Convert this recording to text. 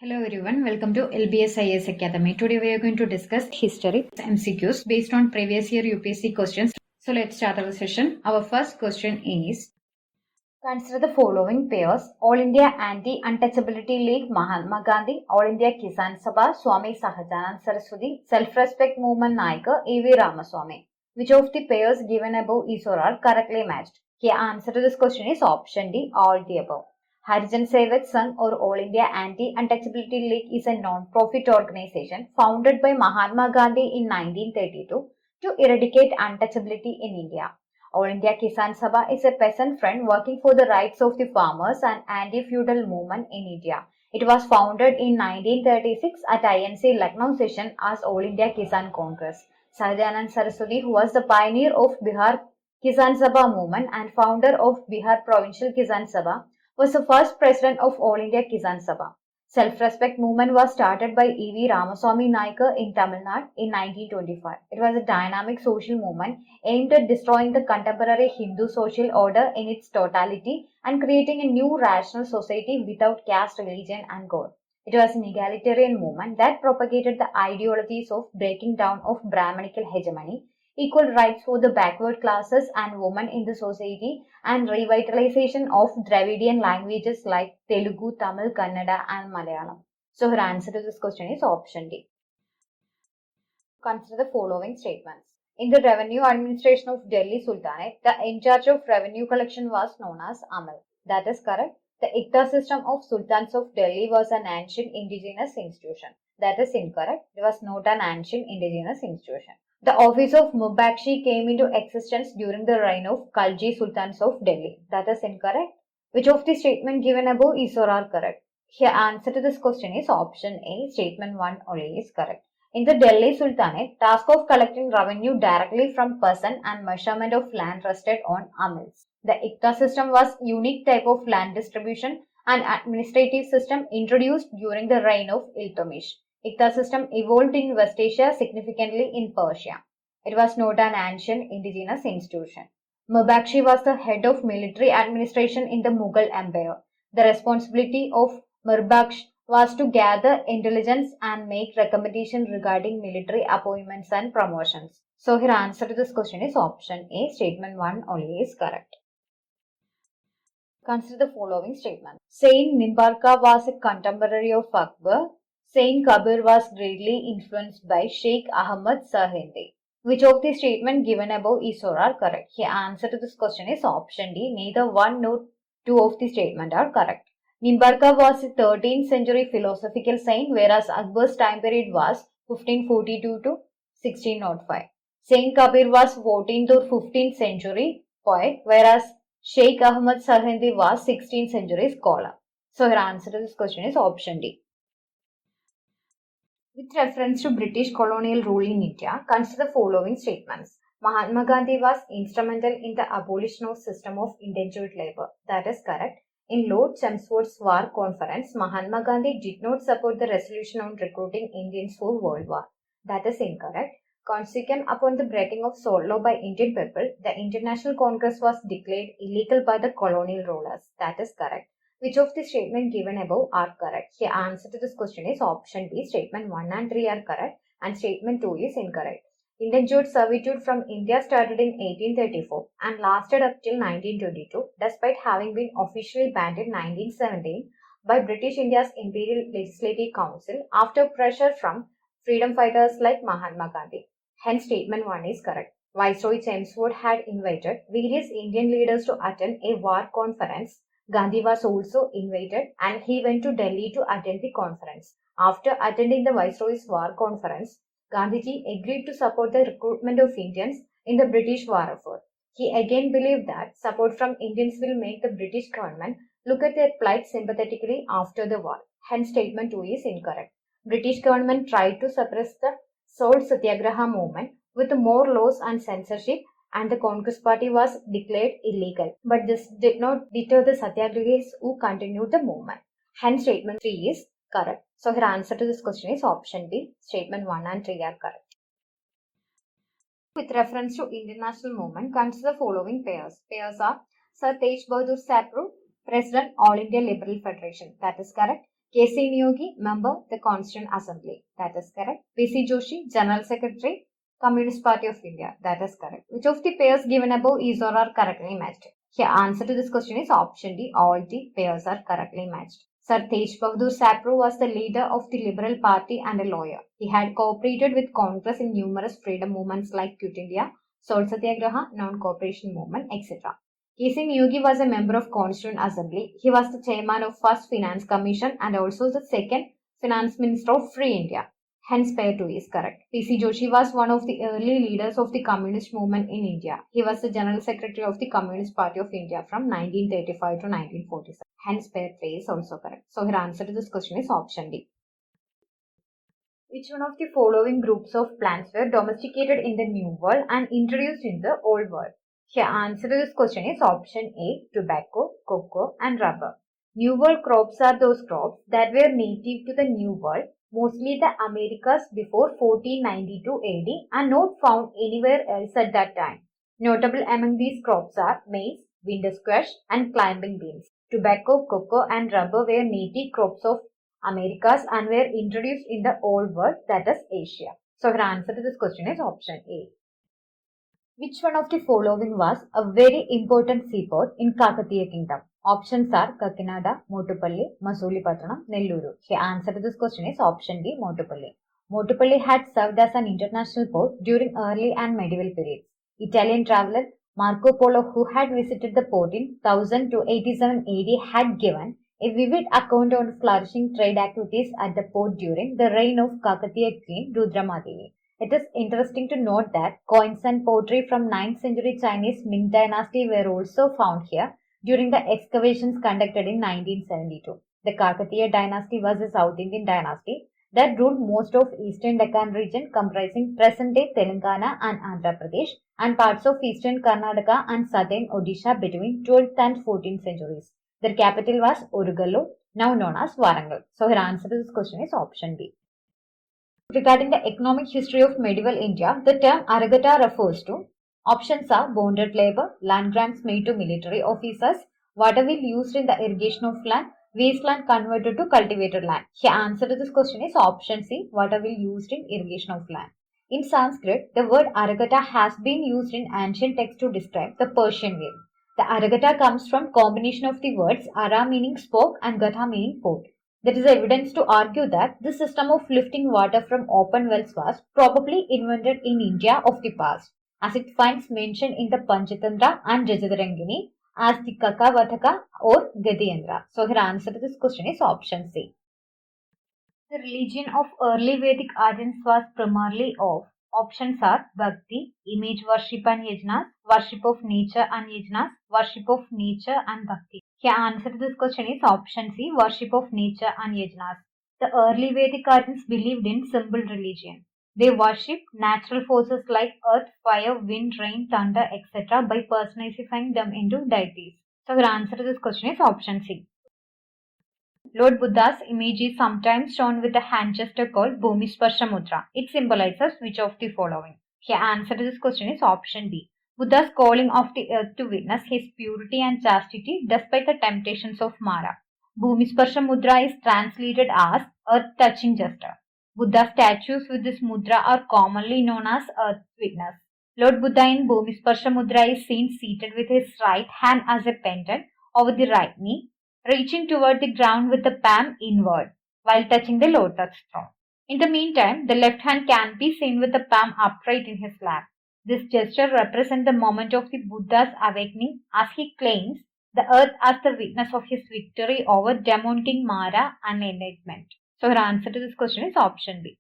Hello everyone, welcome to LBS IAS Academy. Today we are going to discuss history MCQs based on previous year UPSC questions. So let's start our session. Our first question is, consider the following pairs: All India Anti-Untouchability League Mahatma Gandhi, All India Kisan Sabha Swami Sahajanand Saraswati, Self-Respect Movement Naicker E.V Ramaswami. Which of the pairs given above is or are correctly matched? The answer to this question is option D, all the above. Harijan Sevak Sangh or All India Anti-Untouchability League is a non-profit organization founded by Mahatma Gandhi in 1932 to eradicate untouchability in India. All India Kisan Sabha is a peasant front working for the rights of the farmers and anti-feudal movement in India. It was founded in 1936 at INC Lucknow session as All India Kisan Congress. Sahajanand Saraswati, who was the pioneer of Bihar Kisan Sabha movement and founder of Bihar Provincial Kisan Sabha, was the first president of All India Kisan Sabha. Self-respect movement was started by E.V. Ramaswami Naicker in Tamil Nadu in 1925. It was a dynamic social movement aimed at destroying the contemporary Hindu social order in its totality and creating a new rational society without caste, religion and God. It was an egalitarian movement that propagated the ideologies of breaking down of Brahmanical hegemony, equal rights for the backward classes and women in the society, and revitalization of Dravidian languages like Telugu, Tamil, Kannada and Malayalam. So her answer to this question is option D. Consider the following statements. In the revenue administration of Delhi Sultanate, the in charge of revenue collection was known as Amal. That is correct. The Ikta system of Sultans of Delhi was an ancient indigenous institution. That is incorrect. It was not an ancient indigenous institution. The office of Mubakshi came into existence during the reign of Khalji Sultans of Delhi. That is incorrect. Which of the statement given above is or are correct? Here answer to this question is option A. Statement 1 only is correct. In the Delhi Sultanate, task of collecting revenue directly from person and measurement of land rested on amils. The Ikta system was unique type of land distribution and administrative system introduced during the reign of Iltutmish. Ikta system evolved in West Asia, significantly in Persia. It was not an ancient indigenous institution. Mubakshi was the head of military administration in the Mughal Empire. The responsibility of Murbaksh was to gather intelligence and make recommendations regarding military appointments and promotions. So her answer to this question is option A. Statement 1 only is correct. Consider the following statement. Saint Nimbarka was a contemporary of Akbar. Saint Kabir was greatly influenced by Sheikh Ahmad Sahindi. Which of the statement given above is or are correct? The answer to this question is option D. Neither one nor two of the statement are correct. Nimbarka was a 13th century philosophical saint, whereas Akbar's time period was 1542 to 1605. Saint Kabir was 14th or 15th century poet, whereas Sheikh Ahmad Sahindi was 16th century scholar. So her answer to this question is option D. With reference to British colonial rule in India, consider the following statements. Mahatma Gandhi was instrumental in the abolition of system of indentured labor. That is correct. In Lord Chelmsford's War Conference, Mahatma Gandhi did not support the resolution on recruiting Indians for World War. That is incorrect. Consequent upon the breaking of salt law by Indian people, the International Congress was declared illegal by the colonial rulers. That is correct. Which of the statement given above are correct? The answer to this question is option B. Statement 1 and 3 are correct and statement 2 is incorrect. Indentured servitude from India started in 1834 and lasted up till 1922, despite having been officially banned in 1917 by British India's Imperial Legislative Council after pressure from freedom fighters like Mahatma Gandhi. Hence, statement 1 is correct. Viceroy Chelmsford had invited various Indian leaders to attend a war conference. Gandhi was also invited and he went to Delhi to attend the conference. After attending the Viceroy's war conference, Gandhiji agreed to support the recruitment of Indians in the British war effort. He again believed that support from Indians will make the British government look at their plight sympathetically after the war. Hence, statement 2 is incorrect. British government tried to suppress the Salt Satyagraha movement with more laws and censorship, and the Congress party was declared illegal. But this did not deter the Satyagrahis who continued the movement. Hence, statement 3 is correct. So, her answer to this question is option B. Statement 1 and 3 are correct. With reference to international movement, consider the following pairs. Pairs are Sir Tej Bahadur Sapru, President, All India Liberal Federation. That is correct. K.C. Yogi, member, the Constituent Assembly. That is correct. P.C. Joshi, General Secretary, Communist Party of India. That is correct. Which of the pairs given above is or are correctly matched? Here, answer to this question is option D. All the pairs are correctly matched. Sir Tej Bahadur Sapro was the leader of the Liberal Party and a lawyer. He had cooperated with Congress in numerous freedom movements like Quit India, Salt Satyagraha, Non-Cooperation Movement, etc. Kisan Yogi was a member of Constituent Assembly. He was the chairman of First Finance Commission and also the second Finance Minister of Free India. Hence, pair 2 is correct. P.C. Joshi was one of the early leaders of the communist movement in India. He was the General Secretary of the Communist Party of India from 1935 to 1947. Hence, pair 3 is also correct. So, her answer to this question is option D. Which one of the following groups of plants were domesticated in the New World and introduced in the Old World? Here, answer to this question is option A, tobacco, cocoa, and rubber. New World crops are those crops that were native to the New World, mostly the Americas before 1492 AD and not found anywhere else at that time. Notable among these crops are maize, winter squash, and climbing beans. Tobacco, cocoa, and rubber were native crops of Americas and were introduced in the Old World, that is Asia. So, her answer to this question is option A. Which one of the following was a very important seaport in Kakatiya Kingdom? Options are Kakinada, Motupalli, Masulipatanam, Nelluru. The answer to this question is option D, Motupalli. Motupalli had served as an international port during early and medieval periods. Italian traveler Marco Polo, who had visited the port in 1087 AD, had given a vivid account on flourishing trade activities at the port during the reign of Kakatiya Queen Rudramadevi. It is interesting to note that coins and pottery from 9th century Chinese Ming dynasty were also found here during the excavations conducted in 1972. The Kakatiya dynasty was a South Indian dynasty that ruled most of eastern Deccan region comprising present-day Telangana and Andhra Pradesh and parts of eastern Karnataka and southern Odisha between 12th and 14th centuries. Their capital was Orugallu, now known as Warangal. So, her answer to this question is option B. Regarding the economic history of medieval India, the term Aragata refers to options are bonded labor, land grants made to military officers, waterwheel used in the irrigation of land, wasteland converted to cultivated land. The answer to this question is option C, waterwheel used in irrigation of land. In Sanskrit, the word Aragata has been used in ancient texts to describe the Persian wheel. The Aragata comes from combination of the words Ara meaning spoke and Gata meaning pot. There is evidence to argue that this system of lifting water from open wells was probably invented in India of the past, as it finds mention in the Panchatantra and Rajatarangini as the Kakavataka or Gadiyendra. So, her answer to this question is option C. The religion of early Vedic Aryans was primarily of options are Bhakti, image worship and yajnas, worship of nature and yajnas, worship of nature and Bhakti. The answer to this question is option C, worship of nature and yajnas. The early Vedic Aryans believed in simple religion. They worshipped natural forces like earth, fire, wind, rain, thunder, etc. by personifying them into deities. So, the answer to this question is option C. Lord Buddha's image is sometimes shown with a hand gesture called Bhumisparsha Mudra. It symbolizes which of the following? The answer to this question is option B. Buddha's calling of the earth to witness his purity and chastity despite the temptations of Mara. Bhumisparsha Mudra is translated as earth touching gesture. Buddha statues with this mudra are commonly known as earth witness. Lord Buddha in Bhumisparsha Mudra is seen seated with his right hand as a pendant over the right knee, reaching toward the ground with the palm inward while touching the lotus throne. In the meantime, the left hand can be seen with the palm upright in his lap. This gesture represents the moment of the Buddha's awakening as he claims the earth as the witness of his victory over demoting Mara and enlightenment. So, her answer to this question is option B.